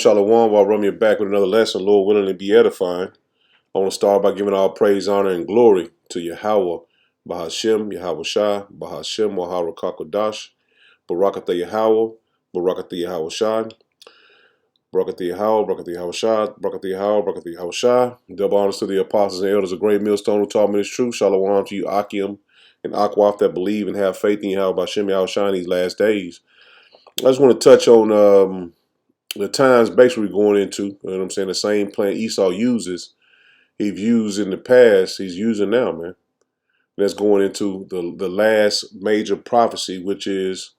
Shalom, while Romeo back with another lesson, Lord willing to be edifying. I want to start by giving all praise, honor, and glory to Yahweh, Bahashem, Yahweh Shai, Bahashem, Wahara Kakodash, Barakatha Yahweh, Barakatha Yahweh Shai, Barakatha Yahweh, Barakatha Yahweh Shai, Barakatha Yahweh, Barakatha Yahweh Shai. Double honors to the apostles and elders of Great Millstone who taught me this truth. Shalom to you, Akim and Akwaf, that believe and have faith in Yahweh, Bahashem, Yahweh Shai in these last days. I just want to touch on the times basically going into, you know what I'm saying, the same plan Esau uses, he's used in the past, he's using now, man. That's going into the last major prophecy, which is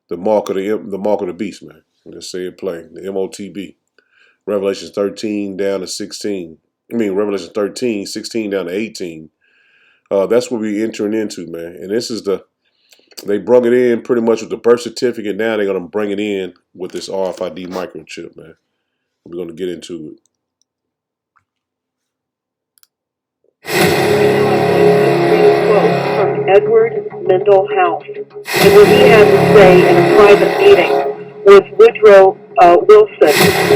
the mark of the beast, man. Let's say it plain, the MOTB. Revelation 13 down to 16. Revelation 13, 16 down to 18. That's what we're entering into, man. And this is they brought it in pretty much with the birth certificate. Now they're going to bring it in with this RFID microchip, man. We're going to get into it. From Edward Mendell House, and what he had to say in a private meeting with Woodrow Wilson,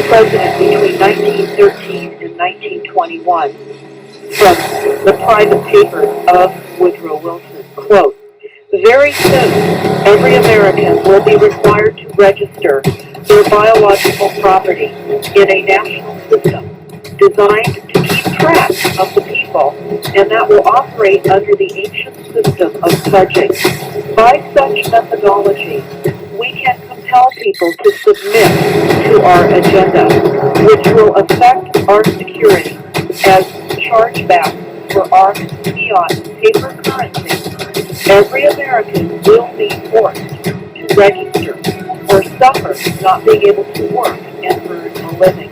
president between 1913 and 1921, from the private papers of Woodrow Wilson. Quote, "Very soon, every American will be required to register their biological property in a national system designed to keep track of the people, and that will operate under the ancient system of pledging. By such methodology, we can compel people to submit to our agenda, which will affect our security as chargeback for our fiat paper currency. Every American will be forced to register or suffer not being able to work and earn a living.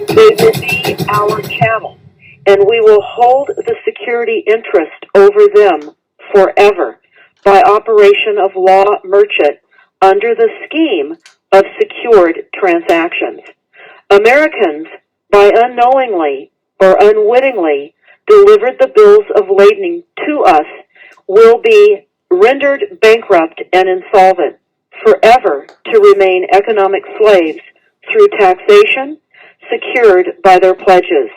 They will be our chattel, and we will hold the security interest over them forever by operation of law merchant under the scheme of secured transactions. Americans, by unknowingly or unwittingly delivered the bills of lading to us, will be rendered bankrupt and insolvent, forever to remain economic slaves through taxation secured by their pledges.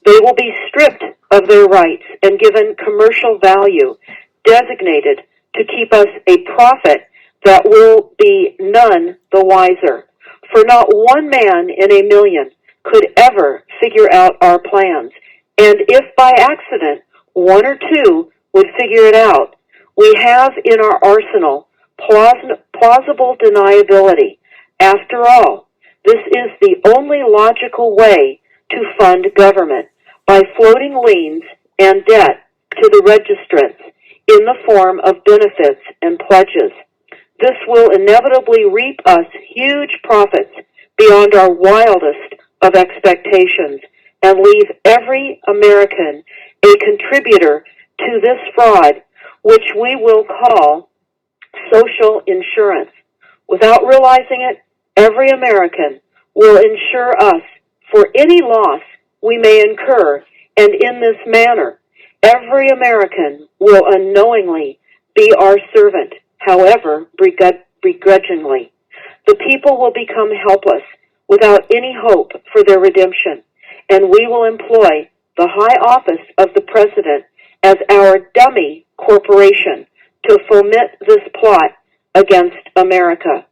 They will be stripped of their rights and given commercial value designated to keep us a profit that will be none the wiser. For not one man in a million could ever figure out our plans, and if by accident one or two would figure it out, we have in our arsenal plausible deniability. After all, this is the only logical way to fund government, by floating liens and debt to the registrants in the form of benefits and pledges. This will inevitably reap us huge profits beyond our wildest of expectations and leave every American a contributor to this fraud, which we will call social insurance. Without realizing it, every American will insure us for any loss we may incur, and in this manner, every American will unknowingly be our servant, however begrudgingly. The people will become helpless without any hope for their redemption, and we will employ the high office of the President as our dummy corporation to foment this plot against America.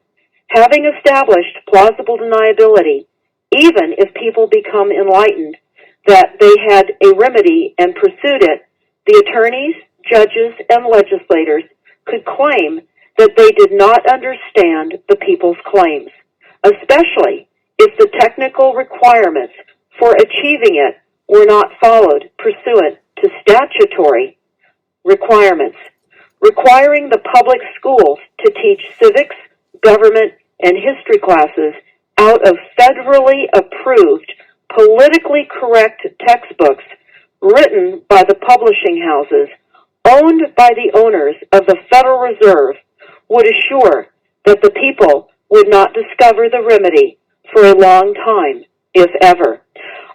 Having established plausible deniability, even if people become enlightened that they had a remedy and pursued it, the attorneys, judges, and legislators could claim that they did not understand the people's claims, especially if the technical requirements for achieving it were not followed pursuant to statutory requirements. Requiring the public schools to teach civics, government, and history classes out of federally approved, politically correct textbooks written by the publishing houses owned by the owners of the Federal Reserve would assure that the people would not discover the remedy for a long time, if ever.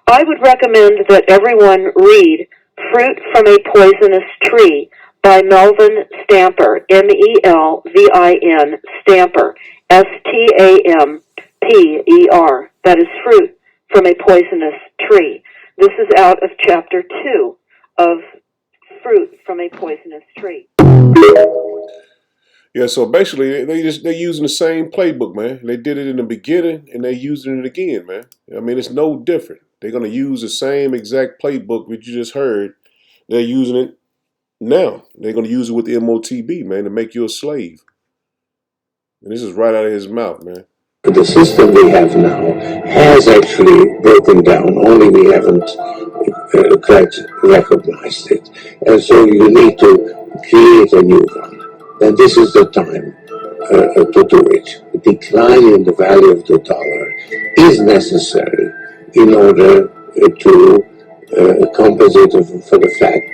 I would recommend that everyone read Fruit from a Poisonous Tree by Melvin Stamper, Melvin Stamper, P-E-R. That is fruit from a poisonous tree. This is out of chapter 2 of Fruit from a Poisonous Tree. Yeah, so basically they're using the same playbook, man. They did it in the beginning and they're using it again, man. I mean, it's no different. They're gonna use the same exact playbook that you just heard. They're using it now. They're gonna use it with the MOTB, man, to make you a slave. And this is right out of his mouth, man. The system we have now has actually broken down, only we haven't quite recognized it. And so you need to create a new one. And this is the time to do it. The decline in the value of the dollar is necessary in order to compensate for the fact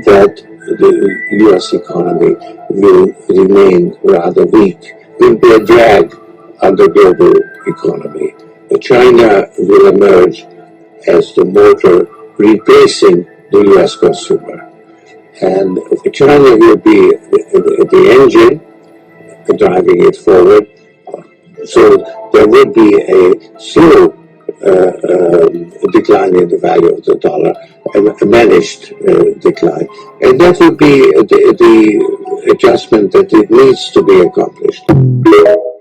that the U.S. economy will remain rather weak, will be a drag on the global economy. China will emerge as the motor replacing the U.S. consumer. And China will be the engine driving it forward. So there will be a slow decline in the value of the dollar, a managed decline. And that will be the adjustment that it needs to be accomplished.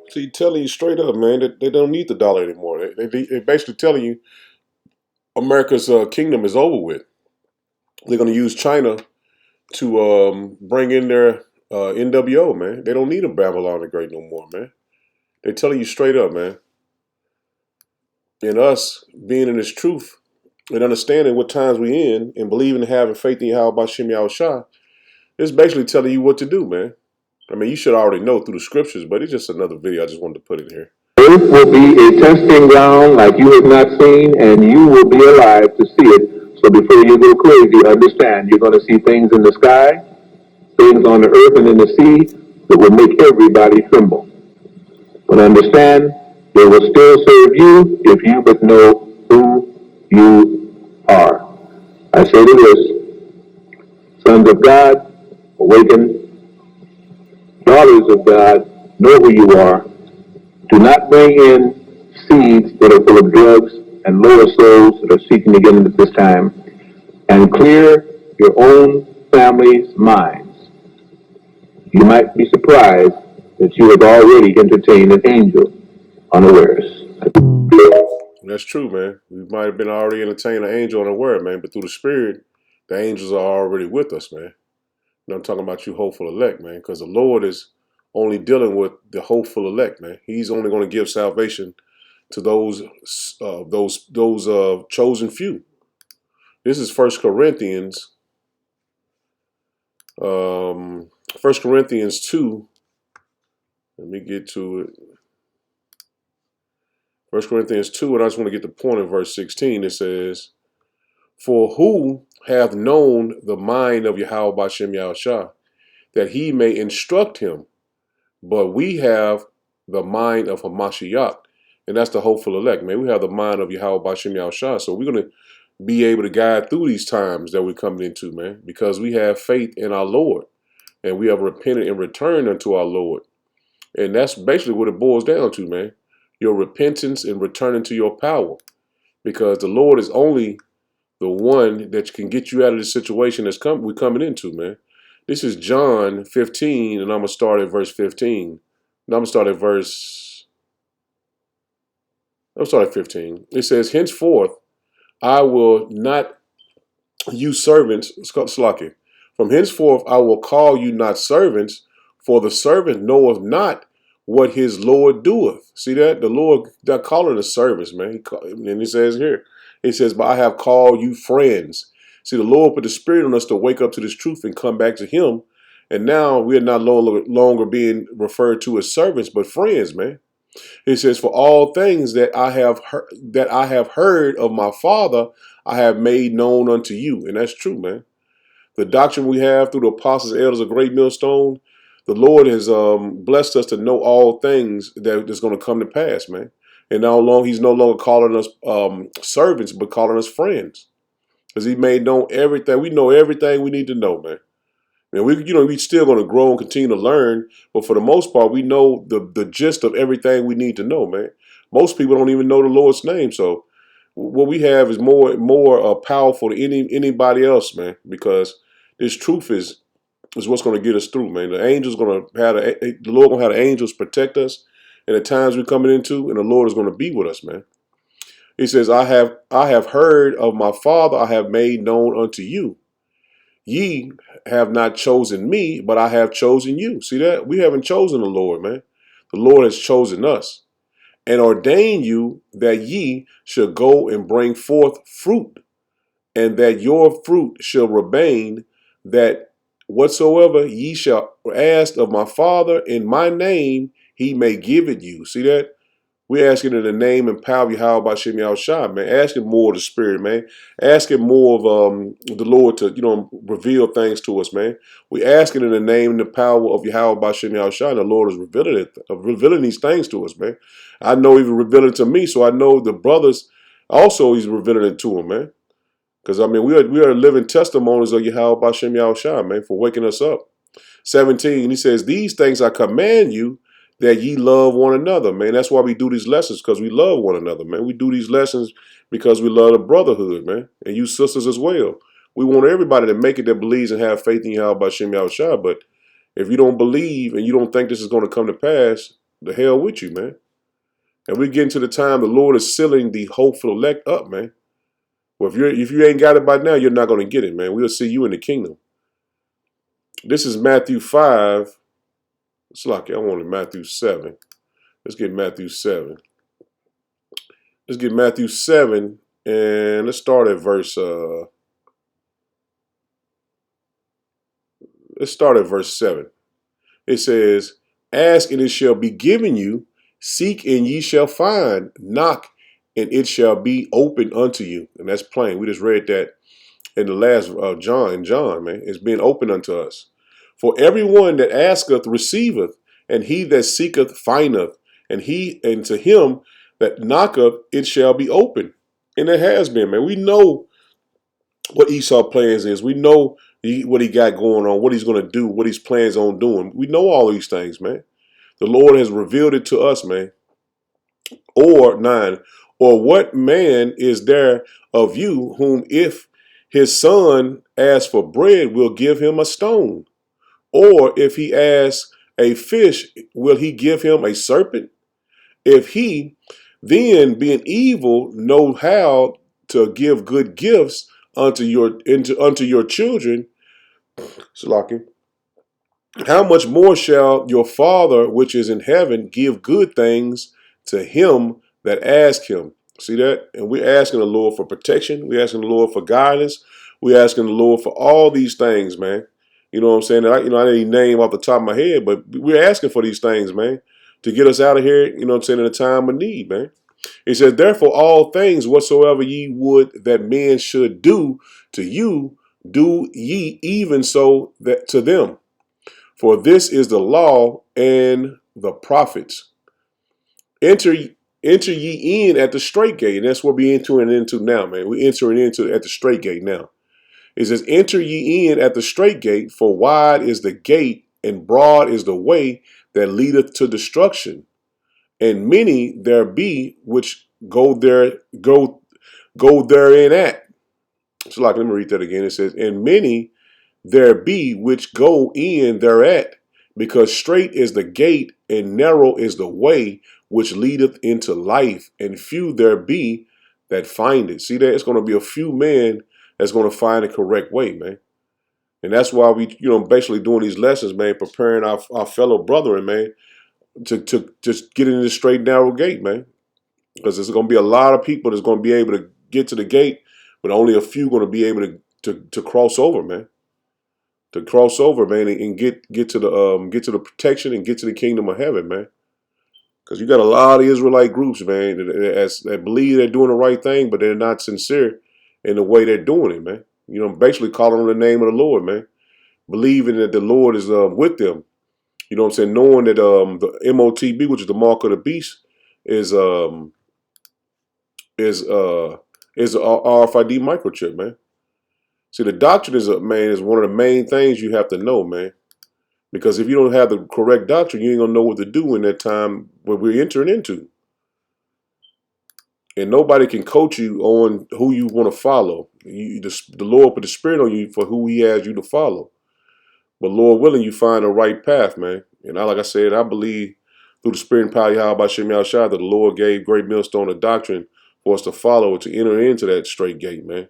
So he's telling you straight up, man, that they don't need the dollar anymore. They're basically telling you America's kingdom is over with. They're going to use China to bring in their NWO, man. They don't need a Babylon the Great no more, man. They're telling you straight up, man. And us being in this truth and understanding what times we in and believing and having faith in Yahweh Bashem Yahushua, it's basically telling you what to do, man. I mean, you should already know through the scriptures, but it's just another video. I just wanted to put it here. Earth will be a testing ground like you have not seen, and you will be alive to see it. So before you go crazy, understand you're going to see things in the sky, things on the earth and in the sea that will make everybody tremble. But understand, they will still serve you if you but know who you are. I say to this, sons of God, awaken. Daughters of God, know who you are. Do not bring in seeds that are full of drugs and lower souls that are seeking to get in at this time, and clear your own family's minds. You might be surprised that you have already entertained an angel unawares. That's true, man. We might have been already entertaining an angel unaware, man, but through the Spirit, the angels are already with us, man. And I'm talking about you hopeful elect, man, because the Lord is only dealing with the hopeful elect, man. He's only going to give salvation to those chosen few. This is 1 Corinthians, 1 Corinthians 2. Let me get to it. 1 Corinthians 2, and I just want to get the point in verse 16. It says, "For who hath known the mind of Yahweh Bashem Yahushua, that he may instruct him? But we have the mind of Hamashiach." And that's the hopeful elect, man. We have the mind of Yahweh Bashem Yahushua. So we're going to be able to guide through these times that we're coming into, man, because we have faith in our Lord. And we have repented and returned unto our Lord. And that's basically what it boils down to, man. Your repentance and returning to your power. Because the Lord is only the one that can get you out of the situation we're coming into, man. This is John 15, and I'm going to start at verse 15. No, I'm going to start at 15. It says, "Henceforth, I will not use servants." Slaki. "From henceforth, I will call you not servants, for the servant knoweth not what his Lord doeth." See that? The Lord, they're calling us servants, man. And it says here, it says, "But I have called you friends." See, the Lord put the Spirit on us to wake up to this truth and come back to Him. And now we are not longer being referred to as servants, but friends, man. It says, "For all things that I have heard of my Father, I have made known unto you." And that's true, man. The doctrine we have through the apostles and elders of Great Millstone, the Lord has blessed us to know all things that is going to come to pass, man. And He's no longer calling us servants, but calling us friends. Because He made known everything. We know everything we need to know, man. And we still going to grow and continue to learn, but for the most part, we know the gist of everything we need to know, man. Most people don't even know the Lord's name. So what we have is more powerful than anybody else, man, because this truth is what's going to get us through, man. The angels going to have the Lord going to have the angels protect us in the times we're coming into, and the Lord is going to be with us, man. He says, I have heard of my Father, I have made known unto you. Ye have not chosen me, but I have chosen you. See that? We haven't chosen the Lord, man. The Lord has chosen us and ordained you that ye should go and bring forth fruit, and that your fruit shall remain, that whatsoever ye shall ask of my Father in my name, he may give it you. See that? We're asking in the name and power of Yahweh Bashem Yahushua, man. Asking more of the Spirit, man. Asking more of the Lord to, reveal things to us, man. We're asking in the name and the power of Yahweh Bashem Yahushua, and the Lord is revealing these things to us, man. I know He's revealing it to me, so I know the brothers also He's revealing it to them, man. Because, we are living testimonies of Yahweh Bashem Yahushua, man, for waking us up. 17, he says, these things I command you, that ye love one another, man. That's why we do these lessons, because we love one another, man. We do these lessons because we love the brotherhood, man. And you sisters as well. We want everybody to make it that believes and have faith in Yahweh Bashem Yahushua. But if you don't believe and you don't think this is going to come to pass, the hell with you, man. And we're getting to the time the Lord is sealing the hopeful elect up, man. Well, if you ain't got it by now, you're not going to get it, man. We'll see you in the kingdom. This is Matthew 5. It's like I wanted Matthew 7. Let's get Matthew 7. Let's get Matthew 7, and let's start at verse. Let's start at verse 7. It says, "Ask and it shall be given you; seek and ye shall find; knock and it shall be opened unto you." And that's plain. We just read that in the last John, man. It's being opened unto us. For everyone that asketh receiveth, and he that seeketh findeth, and to him that knocketh it shall be open. And it has been, man. We know what Esau plans is. We know what he got going on, what he's going to do, what he's plans on doing. We know all these things, man. The Lord has revealed it to us, man. Or 9, or what man is there of you whom if his son asks for bread will give him a stone? Or if he asks a fish, will he give him a serpent? If he, then being evil, know how to give good gifts unto your children, Salaki, how much more shall your Father which is in heaven give good things to him that ask him? See that? And we're asking the Lord for protection. We're asking the Lord for guidance. We're asking the Lord for all these things, man. You know what I'm saying? I didn't name off the top of my head, but we're asking for these things, man, to get us out of here, you know what I'm saying, in a time of need, man. It says, therefore, all things whatsoever ye would that men should do to you, do ye even so that to them. For this is the law and the prophets. Enter ye in at the straight gate. And that's what we're entering into now, man. We're entering into at the straight gate now. It says, enter ye in at the straight gate, for wide is the gate, and broad is the way that leadeth to destruction. And many there be which go therein at. So let me read that again. It says, and many there be which go in thereat, because strait is the gate, and narrow is the way which leadeth into life, and few there be that find it. See that? It's going to be a few men that's going to find the correct way, man. And that's why we, basically doing these lessons, man, preparing our fellow brethren, man, to just get in this straight narrow gate, man. Because there's going to be a lot of people that's going to be able to get to the gate, but only a few going to be able to cross over, man. To cross over, man, and get to the protection and get to the kingdom of heaven, man. Because you got a lot of Israelite groups, man, that believe they're doing the right thing, but they're not sincere in the way they're doing it, man. Basically calling on the name of the Lord, man. Believing that the Lord is with them. You know what I'm saying? Knowing that the MOTB, which is the mark of the beast, is a RFID microchip, man. See, the doctrine is one of the main things you have to know, man. Because if you don't have the correct doctrine, you ain't gonna know what to do in that time where we're entering into. And nobody can coach you on who you want to follow. The Lord put the Spirit on you for who He has you to follow. But Lord willing, you find the right path, man. And like I said, I believe through the Spirit and power of Yahweh Shem Yahushua that the Lord gave Great Millstone a doctrine for us to follow to enter into that straight gate, man.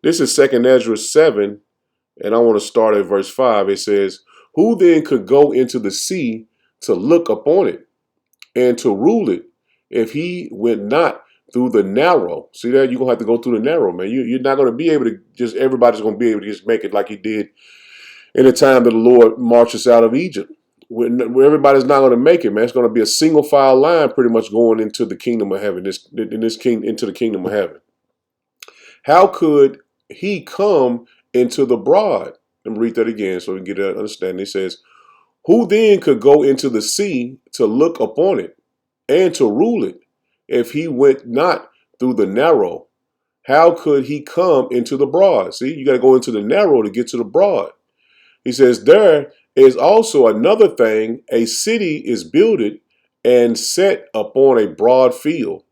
This is 2nd Ezra 7, and I want to start at verse 5. It says, "Who then could go into the sea to look upon it and to rule it if he went not through the narrow?" See that? You're going to have to go through the narrow, man. You're not going to be able to just, everybody's going to be able to just make it like he did in the time that the Lord marches out of Egypt. Where everybody's not going to make it, man. It's going to be a single file line pretty much going into the kingdom of heaven, into the kingdom of heaven. How could he come into the broad? Let me read that again so we can get an understanding. It says, "Who then could go into the sea to look upon it and to rule it if he went not through the narrow? How could he come into the broad?" See, you got to go into the narrow to get to the broad. He says, "There is also another thing. A city is builded and set upon a broad field,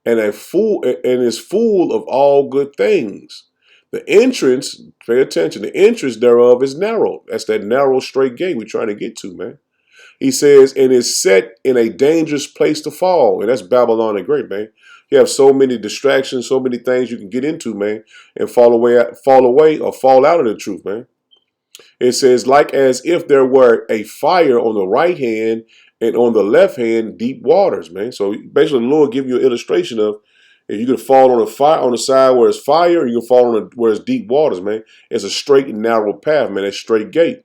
and is full of all good things. The entrance, pay attention, the entrance thereof is narrow." That's that narrow, straight gate we're trying to get to, man. He says, "and is set in a dangerous place to fall." And that's Babylon the Great, man. You have so many distractions, so many things you can get into, man, and fall away or fall out of the truth, man. It says, "like as if there were a fire on the right hand and on the left hand deep waters," man. So basically the Lord give you an illustration of if you can fall on a fire on the side where it's fire, or you can fall on where it's deep waters, man. It's a straight and narrow path, man. That straight gate.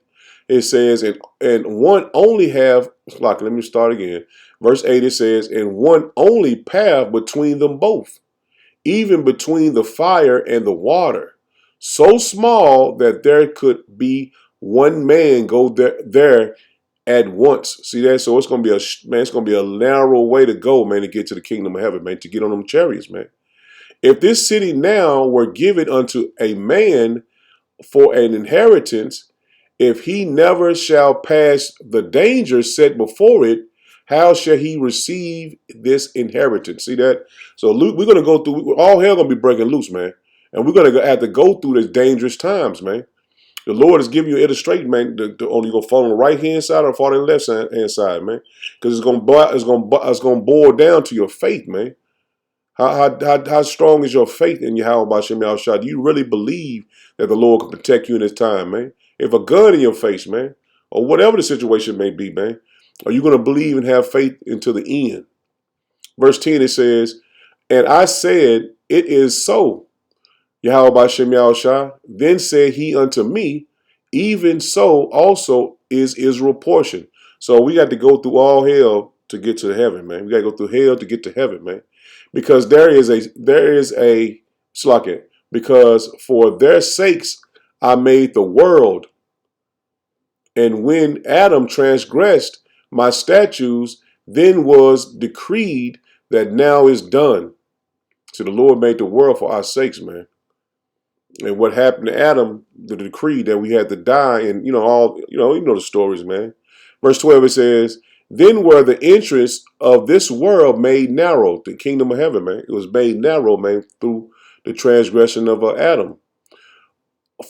It says, and one only have, like, let me start again. Verse 8, it says, "and one only path between them both, even between the fire and the water, so small that there could be one man go there at once." See that? So it's gonna be it's gonna be a narrow way to go, man, to get to the kingdom of heaven, man, to get on them chariots, man. "If this city now were given unto a man for an inheritance, if he never shall pass the danger set before it, how shall he receive this inheritance?" See that? So we're going to go through, all hell going to be breaking loose, man. And we're going to have to go through these dangerous times, man. The Lord is giving you an illustration, man. Only going to fall on the right hand side or fall on the left hand side, man. Because it's going to boil down to your faith, man. How strong is your faith in Yahweh B'Shem Yahushua? Do you really believe that the Lord can protect you in this time, man? If a gun in your face, man, or whatever the situation may be, man, are you going to believe and have faith until the end? Verse 10, it says, "and I said, it is so, Yahweh B'Shem Yahushua. Then said he unto me, even so also is Israel portion." So we got to go through all hell to get to heaven, man. We got to go through hell to get to heaven, man. Because there is a slacking. "Because for their sakes I made the world, and when Adam transgressed my statutes, then was decreed that now is done." So the Lord made the world for our sakes, man. And what happened to Adam, the decree that we had to die, and you know the stories, man. Verse 12, it says, "then were the entrance of this world made narrow," the kingdom of heaven, man. It was made narrow, man, through the transgression of Adam.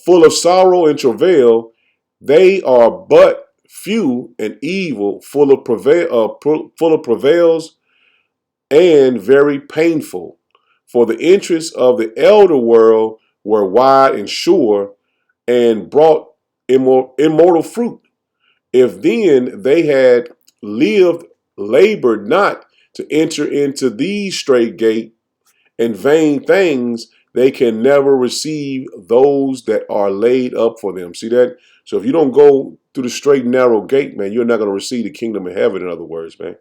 "Full of sorrow and travail, they are but few and evil, full of travails and very painful. For the entrance of the elder world were wide and sure, and brought immortal fruit. If then they had labored not to enter into these straight gate and vain things, they can never receive those that are laid up for them." See that? So if you don't go through the straight and narrow gate, man, you're not going to receive the kingdom of heaven, in other words, man.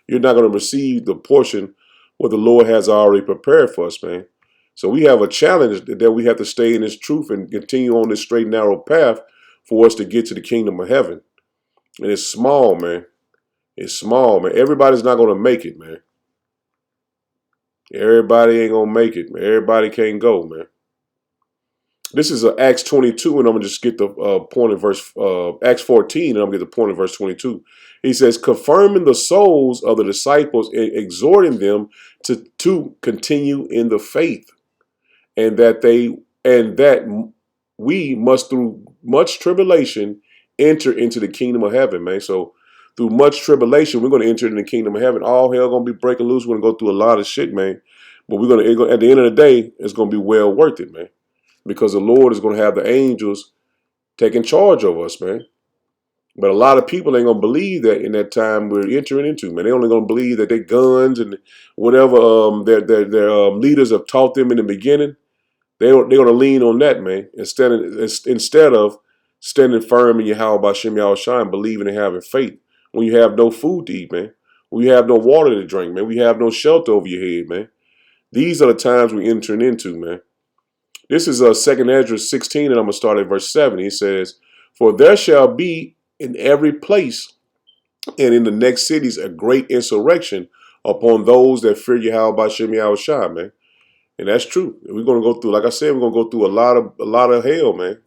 You're not going to receive the portion what the Lord has already prepared for us, man. So we have a challenge that we have to stay in this truth and continue on this straight and narrow path for us to get to the kingdom of heaven. And it's small, man. It's small, man. Everybody's not going to make it, man. Everybody ain't going to make it, man. Everybody can't go, man. This is Acts 22, and I'm going to just get the point in verse, Acts 14, and I'm going to get the point in verse 22. He says, confirming the souls of the disciples and exhorting them to continue in the faith, and that we must through much tribulation enter into the kingdom of heaven, man. So through much tribulation, we're going to enter into the kingdom of heaven. All hell going to be breaking loose. We're going to go through a lot of shit, man. But we're going to, at the end of the day, it's going to be well worth it, man. Because the Lord is going to have the angels taking charge of us, man. But a lot of people ain't going to believe that in that time we're entering into, man. They're only going to believe that their guns and whatever their leaders have taught them in the beginning. They're going to lean on that, man. Instead of standing firm in Yahweh B'Shem Yahushua and believing and having faith. When you have no food to eat, man. When you have no water to drink, man. We have no shelter over your head, man. These are the times we're entering into, man. This is 2 Ezra 16, and I'm going to start at verse 7. He says, for there shall be in every place and in the next cities a great insurrection upon those that fear Yahweh B'Shem Yahushua, man. And that's true. We're going to go through, like I said, we're going to go through a lot of hell, man.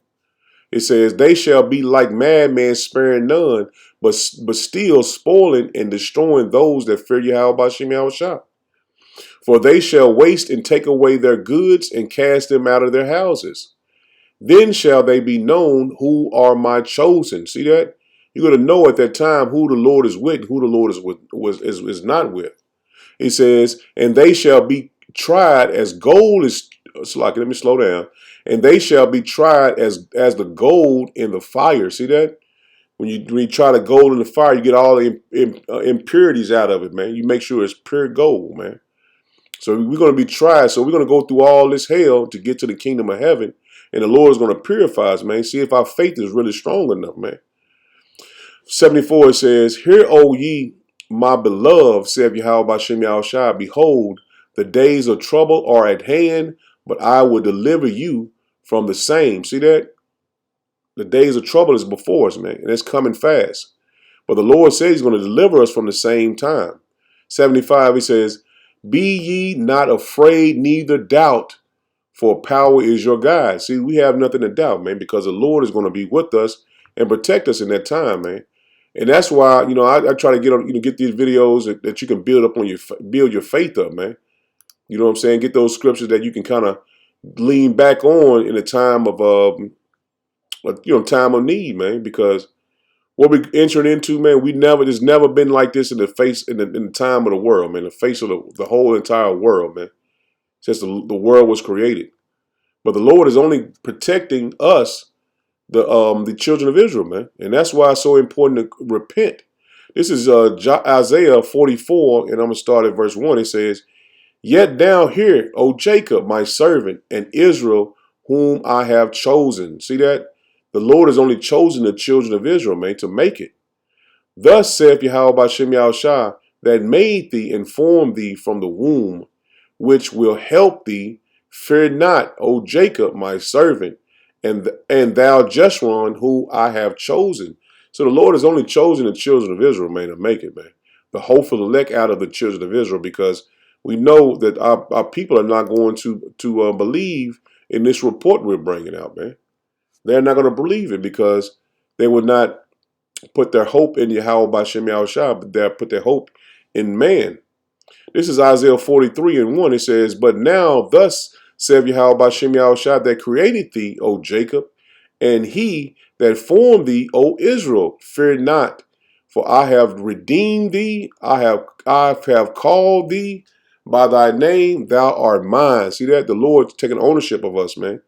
It says, they shall be like madmen, sparing none, but still spoiling and destroying those that fear Yahweh B'Shem Yahushua. For they shall waste and take away their goods and cast them out of their houses. Then shall they be known who are my chosen. See that? You're going to know at that time who the Lord is with and who the Lord is not with. He says, and they shall be tried as gold is. Let me slow down. And they shall be tried as the gold in the fire. See that? When you try the gold in the fire, you get all the impurities out of it, man. You make sure it's pure gold, man. So we're going to be tried. So we're going to go through all this hell to get to the kingdom of heaven. And the Lord is going to purify us, man. See if our faith is really strong enough, man. 74, it says, hear, O ye, my beloved, saith Yahweh B'Shem Yahushua, behold, the days of trouble are at hand, but I will deliver you from the same. See that? The days of trouble is before us, man, and it's coming fast. But the Lord says he's going to deliver us from the same time. 75, he says, be ye not afraid, neither doubt, for power is your guide. See, we have nothing to doubt, man, because the Lord is going to be with us and protect us in that time, man. And that's why, I try to get these videos that you can build up on build your faith up, man. You know what I'm saying? Get those scriptures that you can kind of lean back on in a time of time of need, man. Because what we entered into, man, there's never been like this in the time of the world, man. The face of the whole entire world, man. Since the world was created. But the Lord is only protecting us, the children of Israel, man. And that's why it's so important to repent. This is Isaiah 44, and I'm going to start at verse 1. It says, yet now hear, O Jacob, my servant, and Israel, whom I have chosen. See that? The Lord has only chosen the children of Israel, man, to make it. Thus saith Yahweh B'Shem Yahushua, that made thee and formed thee from the womb, which will help thee. Fear not, O Jacob, my servant, and thou Jeshurun, who I have chosen. So the Lord has only chosen the children of Israel, man, to make it, man. The hopeful elect out of the children of Israel, because we know that our people are not going to believe in this report we're bringing out, man. They're not going to believe it because they would not put their hope in Yahweh B'Shem Yahushua, but they put their hope in man. This is Isaiah 43 and 1. It says, but now thus saith Yahweh B'Shem Yahushua, that created thee, O Jacob, and he that formed thee, O Israel, fear not, for I have redeemed thee, I have called thee by thy name, thou art mine. See that? The Lord's taking ownership of us, man.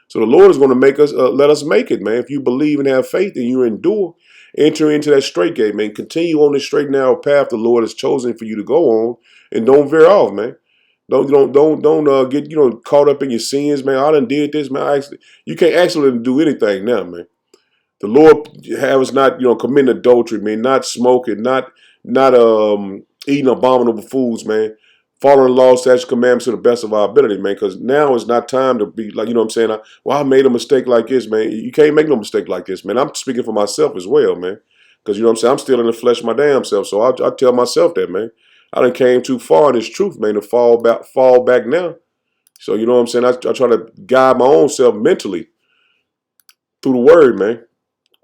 So the Lord is going to make us, let us make it, man. If you believe and have faith and you endure, enter into that straight gate, man. Continue on this straight narrow path the Lord has chosen for you to go on, and don't veer off, man. Don't get caught up in your sins, man. I done did this, man. You can't actually do anything now, man. The Lord have us not, committing adultery, man, not smoking, not eating abominable foods, man. Following the law, statutes, commandments to the best of our ability, man, because now is not time to be like, I'm saying, I made a mistake like this, man. You can't make no mistake like this, man. I'm speaking for myself as well, man, because, I'm saying, I'm still in the flesh my damn self, so I tell myself that, man. I done came too far in this truth, man, to fall back now. So, I'm saying, I try to guide my own self mentally through the word, man.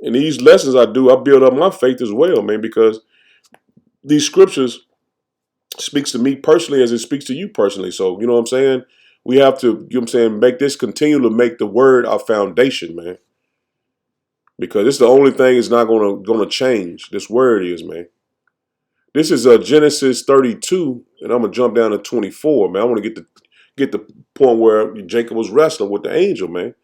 And these lessons I build up my faith as well, man, because these scriptures speaks to me personally as it speaks to you personally. So, you know what I'm saying? We have to, you know what I'm saying, continue to make the word our foundation, man. Because it's the only thing that's not gonna change. This word is, man. This is Genesis 32, and I'm gonna jump down to 24, man. I want to get the point where Jacob was wrestling with the angel, man.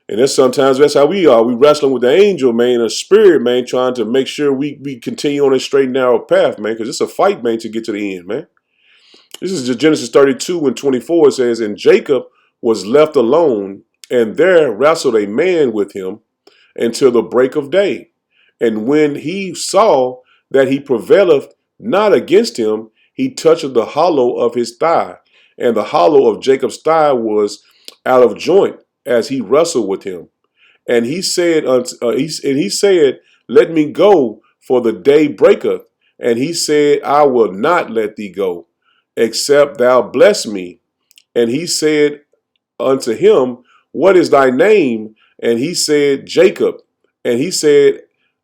And that's how we are. We wrestling with the angel, man, a spirit, man, trying to make sure we continue on a straight and narrow path, man, because it's a fight, man, to get to the end, man. This is Genesis 32 and 24. It says, and Jacob was left alone, and there wrestled a man with him until the break of day. And when he saw that he prevaileth not against him, he touched the hollow of his thigh. And the hollow of Jacob's thigh was out of joint as he wrestled with him. And he said, let me go, for the day breaketh. And he said, I will not let thee go, except thou bless me. And he said unto him, what is thy name? And he said, Jacob. And he said,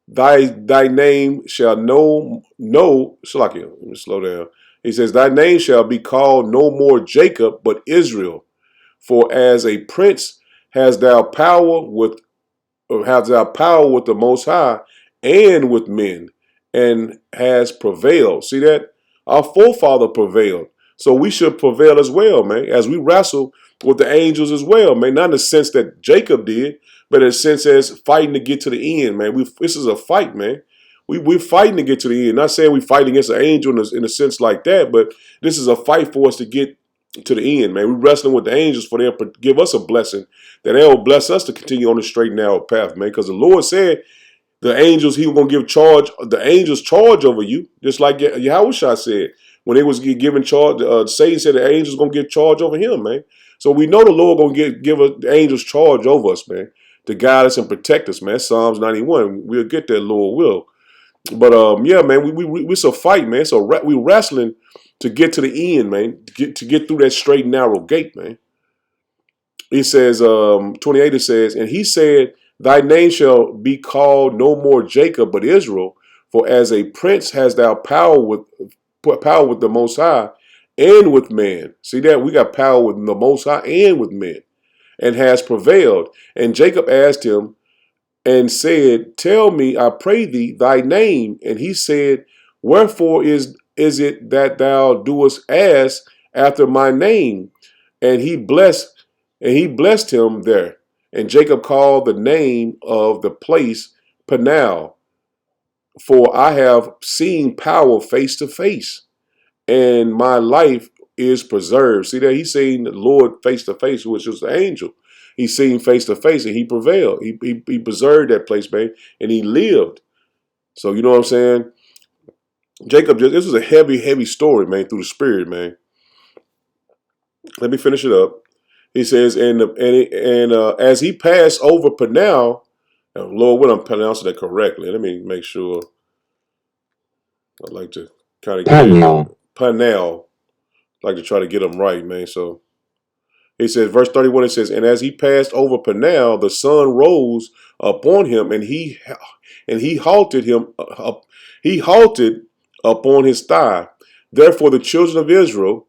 thy name shall Shalakia, let me slow down. He says, thy name shall be called no more Jacob, but Israel. For as a prince hast thou power with the Most High and with men, and has prevailed. See that? Our forefather prevailed. So we should prevail as well, man, as we wrestle with the angels as well, man. Not in the sense that Jacob did, but in the sense as fighting to get to the end, man. This is a fight, man. We're fighting to get to the end. Not saying we fight against an angel in a sense like that, but this is a fight for us to get to the end, man. We're wrestling with the angels for them to give us a blessing, that they'll bless us to continue on the straight and narrow path, man. Because the Lord said the angels, he was going to give the angels charge over you, just like Yahushua said. When they was given charge, Satan said the angels going to give charge over him, man. So we know the Lord going to give the angels charge over us, man, to guide us and protect us, man. That's Psalms 91. We'll get there, Lord will. But yeah, man, it's a fight, man. So we're wrestling to get to the end, man. To get through that straight and narrow gate, man. It says, 28, it says, and he said, thy name shall be called no more Jacob, but Israel. For as a prince has thou power with the Most High and with man. See that? We got power with the Most High and with men, and has prevailed. And Jacob asked him and said, tell me, I pray thee, thy name. And he said, wherefore is it that thou doest ask after my name? And he blessed him there. And Jacob called the name of the place Peniel, for I have seen power face to face, and my life is preserved. See that? He's seen the Lord face to face, which was the angel. He's seen face to face, and he prevailed. He preserved that place, man, and he lived. So you know what I'm saying? Jacob, this was a heavy, heavy story, man, through the spirit, man. Let me finish it up. He says, and as he passed over Peniel, Lord, what I'm pronouncing that correctly. Let me make sure. I'd like to kind of get Peniel. I'd like to try to get them right, man. So he says, verse 31, it says, and as he passed over Peniel, the sun rose upon him, and he halted him. He halted upon his thigh. Therefore, the children of Israel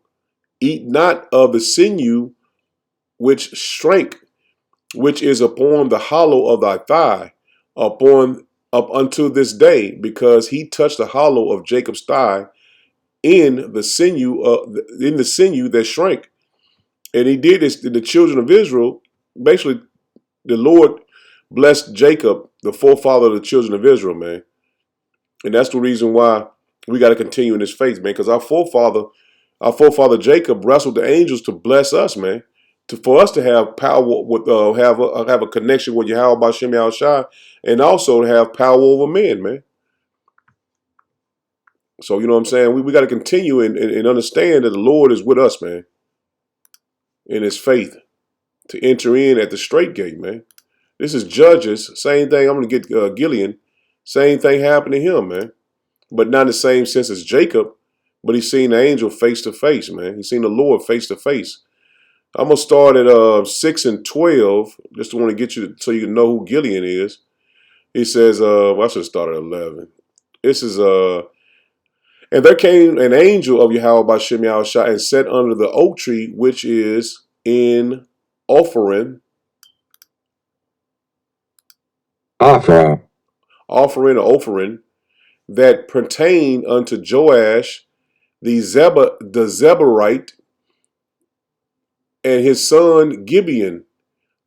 eat not of the sinew which shrank, which is upon the hollow of thy thigh, up unto this day, because he touched the hollow of Jacob's thigh in the sinew that shrank. And he did this to the children of Israel. Basically, the Lord blessed Jacob, the forefather of the children of Israel, man. And that's the reason why we got to continue in this faith, man, because our forefather Jacob wrestled the angels to bless us, man. For us to have power with have a connection with Yahweh Bashem Yahushua, and also to have power over men, man. So you know what I'm saying? We got to continue and understand that the Lord is with us, man, in his faith, to enter in at the straight gate, man. This is Judges, same thing. I'm going to get Gideon, same thing happened to him, man. But not in the same sense as Jacob, but he's seen the angel face to face, man. He's seen the Lord face to face. I'm going to start at 6 and 12. Just want to get you so you can know who Gideon is. He says, well, I should start at 11. This is, and there came an angel of Yahweh by Shem Yahushua and sat under the oak tree, which is in offering that pertain unto Joash the Zebulite, and his son Gibeon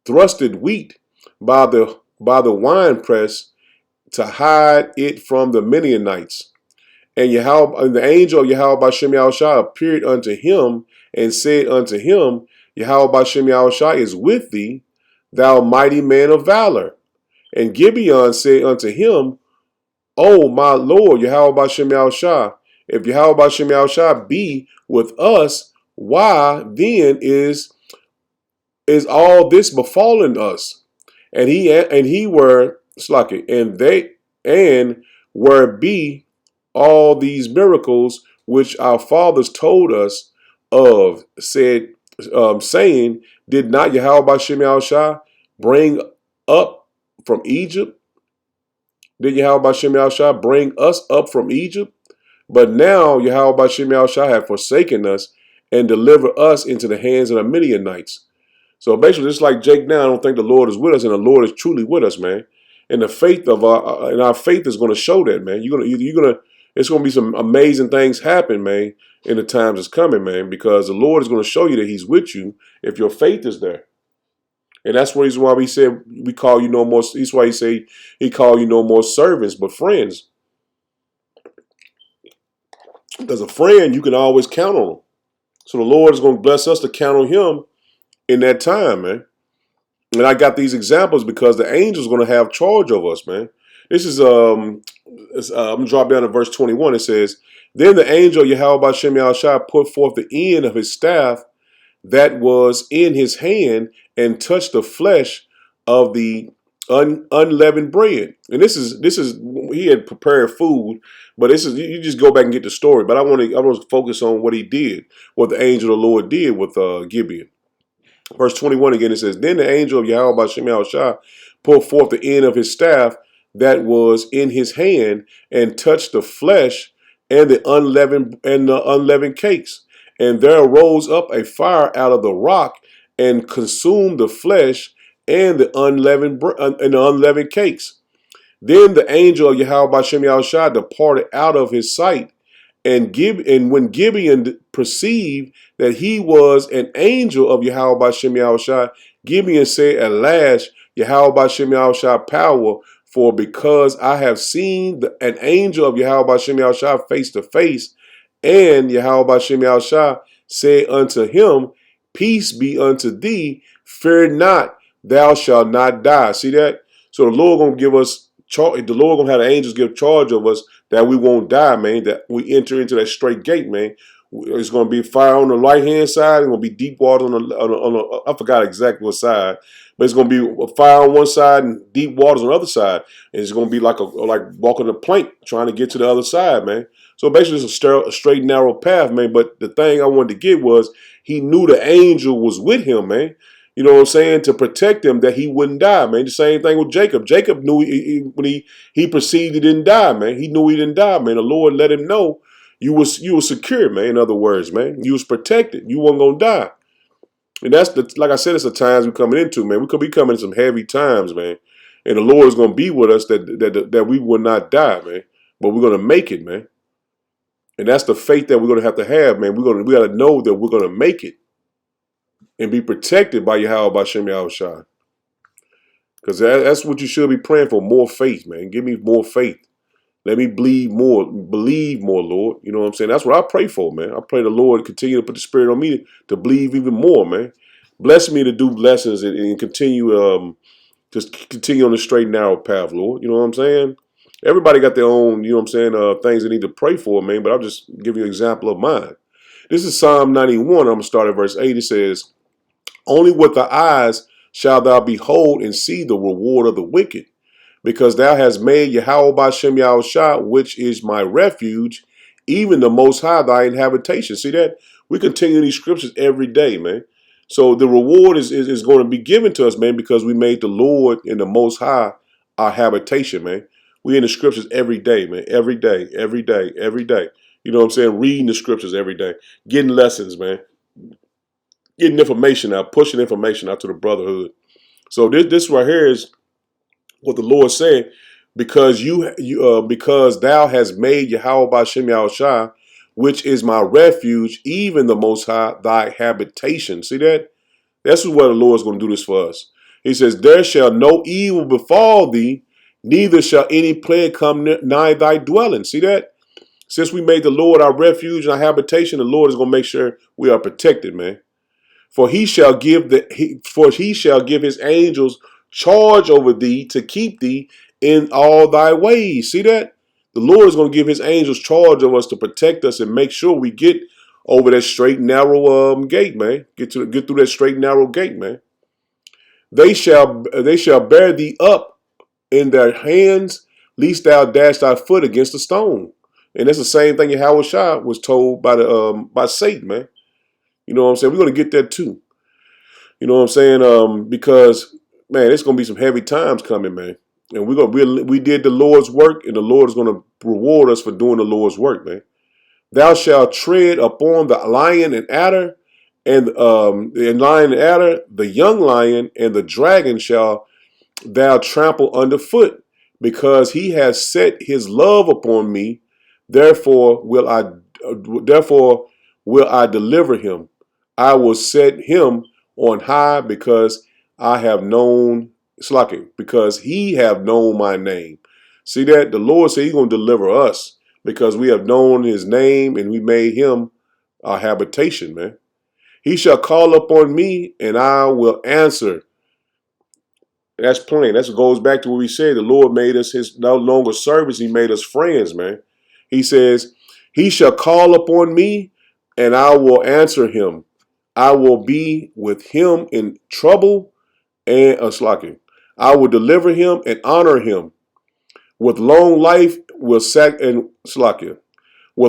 thrusted wheat by the winepress to hide it from the Midianites. And the angel of Yahweh by Shem Yahushua appeared unto him and said unto him, Yahweh by Shem Yahushua is with thee, thou mighty man of valor. And Gibeon said unto him, O my Lord, Yahweh Bashem Yahushua, if Yahweh Bashem Yahushua be with us, why then is all this befallen us? And he were slaki, and where be all these miracles which our fathers told us of, saying, did not Yahweh Bashem Yahushua bring up from Egypt? Did Yahweh Bashem Yahushua bring us up from Egypt? But now Yahweh Bashem Yahushua have forsaken us and delivered us into the hands of the Midianites. So basically, just like Jake now, I don't think the Lord is with us, and the Lord is truly with us, man. And the faith of our faith is going to show that, man. It's going to be some amazing things happen, man, in the times that's coming, man, because the Lord is going to show you that He's with you if your faith is there. And that's the reason why we said we call you no more. That's why He called you no more servants, but friends. Because a friend, you can always count on him. So the Lord is going to bless us to count on Him in that time, man. And I got these examples because the angel's going to have charge of us, man. This is I'm gonna drop down to verse 21. It says, then the angel Yahweh Bashem Yahushua put forth the end of his staff that was in his hand and touched the flesh of the unleavened bread. And this is he had prepared food, but this is, you just go back and get the story. But I want to focus on what he did, what the angel of the Lord did with Gibeon. Verse 21 again, it says, then the angel of Yahweh Bashem Yahushua pulled forth the end of his staff that was in his hand and touched the flesh and the unleavened cakes. And there arose up a fire out of the rock and consumed the flesh and the unleavened cakes. Then the angel of Yahweh Bashem Yahushua departed out of his sight. And when Gibeon perceived that he was an angel of Yahweh Bashem Yahushua, Gibeon said, at last, Yahweh Bashem Yahushua power, for because I have seen an angel of Yahweh Bashem Yahushua face to face. And Yahweh Bashem Yahushua said unto him, peace be unto thee, fear not, thou shalt not die. See that? So the Lord going to give us charge. The Lord going to have the angels give charge of us that we won't die, man, that we enter into that straight gate, man. It's going to be fire on the right-hand side. It's going to be deep water on the I forgot exactly what side, but it's going to be a fire on one side and deep waters on the other side. And it's going to be like walking a plank trying to get to the other side, man. So basically it's a straight, narrow path, man. But the thing I wanted to get was he knew the angel was with him, man. You know what I'm saying? To protect him that he wouldn't die, man. The same thing with Jacob. Jacob knew when he perceived he didn't die, man. He knew he didn't die, man. The Lord let him know you was secure, man. In other words, man, you was protected. You weren't gonna die. And that's like I said, it's the times we're coming into, man. We could be coming in some heavy times, man. And the Lord is gonna be with us that we will not die, man. But we're gonna make it, man. And that's the faith that we're gonna have, man. We gotta know that we're gonna make it and be protected by Yahweh Bashem Yahushua. Because that's what you should be praying for, more faith, man. Give me more faith. Let me believe more, Lord. You know what I'm saying? That's what I pray for, man. I pray the Lord continue to put the Spirit on me to believe even more, man. Bless me to do lessons and continue just continue on the straight and narrow path, Lord. You know what I'm saying? Everybody got their own, you know what I'm saying, things they need to pray for, man. But I'll just give you an example of mine. This is Psalm 91. I'm going to start at verse 8. It says, only with the eyes shalt thou behold and see the reward of the wicked, because thou hast made Yahweh Bashem Yahushua, which is my refuge, even the Most High thy habitation. See that? We continue these scriptures every day, man. So the reward is going to be given to us, man, because we made the Lord and the Most High our habitation, man. We in the scriptures every day, man. Every day, every day, every day. You know what I'm saying? Reading the scriptures every day. Getting lessons, man. Getting information out, pushing information out to the brotherhood. So this right here is what the Lord said, because because thou hast made Yahweh Ba'Shem Yahushua, which is my refuge, even the Most High, thy habitation. See that? That's what the Lord's going to do this for us. He says, there shall no evil befall thee, neither shall any plague come nigh thy dwelling. See that? Since we made the Lord our refuge and our habitation, the Lord is going to make sure we are protected, man. For he shall give his angels charge over thee to keep thee in all thy ways. See that? The Lord is going to give his angels charge of us to protect us and make sure we get over that straight and narrow gate, man. Get through that straight and narrow gate, man. They shall bear thee up in their hands, lest thou dash thy foot against a stone. And that's the same thing Yahweh Shah was told by Satan, man. You know what I'm saying? We're going to get that too. You know what I'm saying? Because, man, it's going to be some heavy times coming, man. And we did the Lord's work, and the Lord is going to reward us for doing the Lord's work, man. Thou shalt tread upon the lion and adder, and the young lion and the dragon shall thou trample underfoot, because he has set his love upon me. Therefore will I deliver him. I will set him on high, because I have known because he have known my name. See that? The Lord said he's going to deliver us because we have known his name and we made him our habitation, man. He shall call upon me and I will answer. That's plain. That goes back to what we said. The Lord made us his no longer servants. He made us friends, man. He says, he shall call upon me and I will answer him. I will be with him in trouble and I will deliver him and honor him. With long life With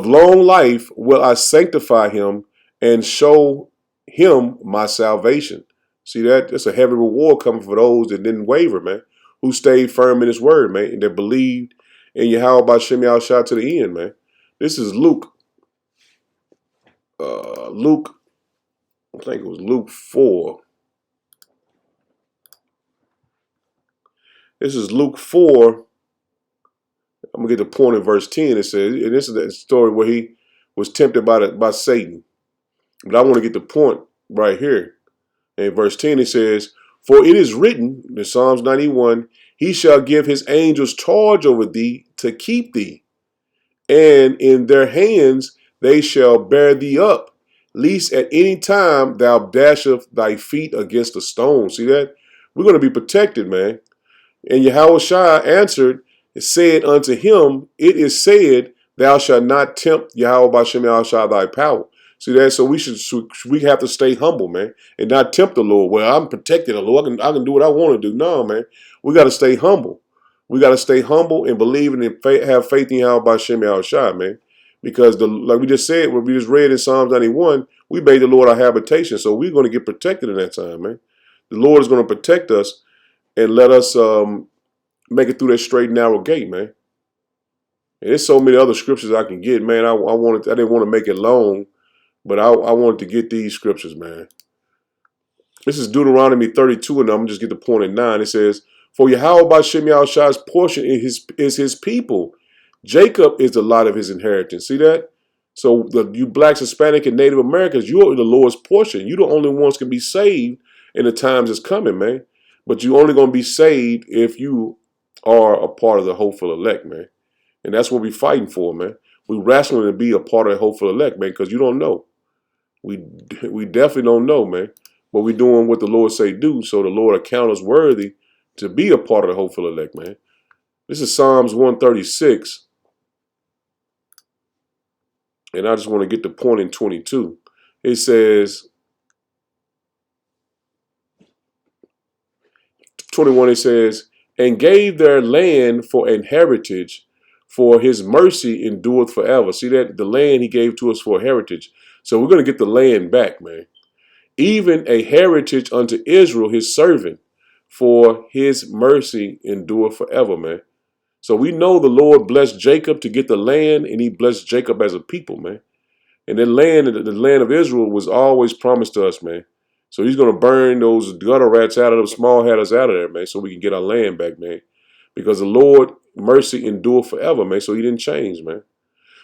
long life will I sanctify him and show him my salvation. See that? That's a heavy reward coming for those that didn't waver, man. Who stayed firm in his word, man, and that believed in Yahweh Ba'Shem Yahushua to the end, man. This is Luke. I think it was Luke 4. This is Luke 4. I'm going to get the point in verse 10. It says, and this is the story where he was tempted by Satan. But I want to get the point right here. In verse 10 it says, for it is written in Psalms 91, he shall give his angels charge over thee to keep thee, and in their hands they shall bear thee up, lest at any time thou dasheth thy feet against a stone. See that? We're going to be protected, man. And Yahweh Shai answered and said unto him, it is said, thou shalt not tempt Yahweh Ba'Shem Yahushua thy power. See that? So we have to stay humble, man, and not tempt the Lord. Well, I'm protected, the Lord. I can do what I want to do. No, man. We got to stay humble. We got to stay humble and believe and have faith in Yahweh Ba'Shem Yahushua, man. Because like we just said, what we just read in Psalms 91, we made the Lord our habitation. So we're going to get protected in that time, man. The Lord is going to protect us and let us make it through that straight and narrow gate, man. And there's so many other scriptures I can get, man. I didn't want to make it long, but I wanted to get these scriptures, man. This is Deuteronomy 32, and I'm going to just get the point at 9. It says, for Yahweh Ba'Shem Yahushua's portion is his people. Jacob is the lot of his inheritance. See that? So you blacks, Hispanic, and Native Americans, you are the Lord's portion. You the only ones can be saved in the times that's coming, man. But you only going to be saved if you are a part of the hopeful elect, man. And that's what we're fighting for, man. We're wrestling to be a part of the hopeful elect, man, because you don't know. We definitely don't know, man. But we're doing what the Lord say do, so the Lord account us worthy to be a part of the hopeful elect, man. This is Psalms 136. And I just want to get the point in 22. It says, 21, it says, and gave their land for an heritage, for his mercy endureth forever. See that? The land he gave to us for a heritage. So we're going to get the land back, man. even a heritage unto Israel, his servant, for his mercy endure forever, man. So we know the Lord blessed Jacob to get the land, and he blessed Jacob as a people, man. And the land of Israel was always promised to us, man. So he's going to burn those gutter rats out of those small hatters out of there, man, so we can get our land back, man. Because the Lord mercy endure forever, man. So he didn't change, man.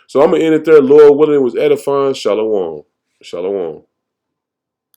So I'm going to end it there. Lord willing, it was edifying. Shalom. Shalom.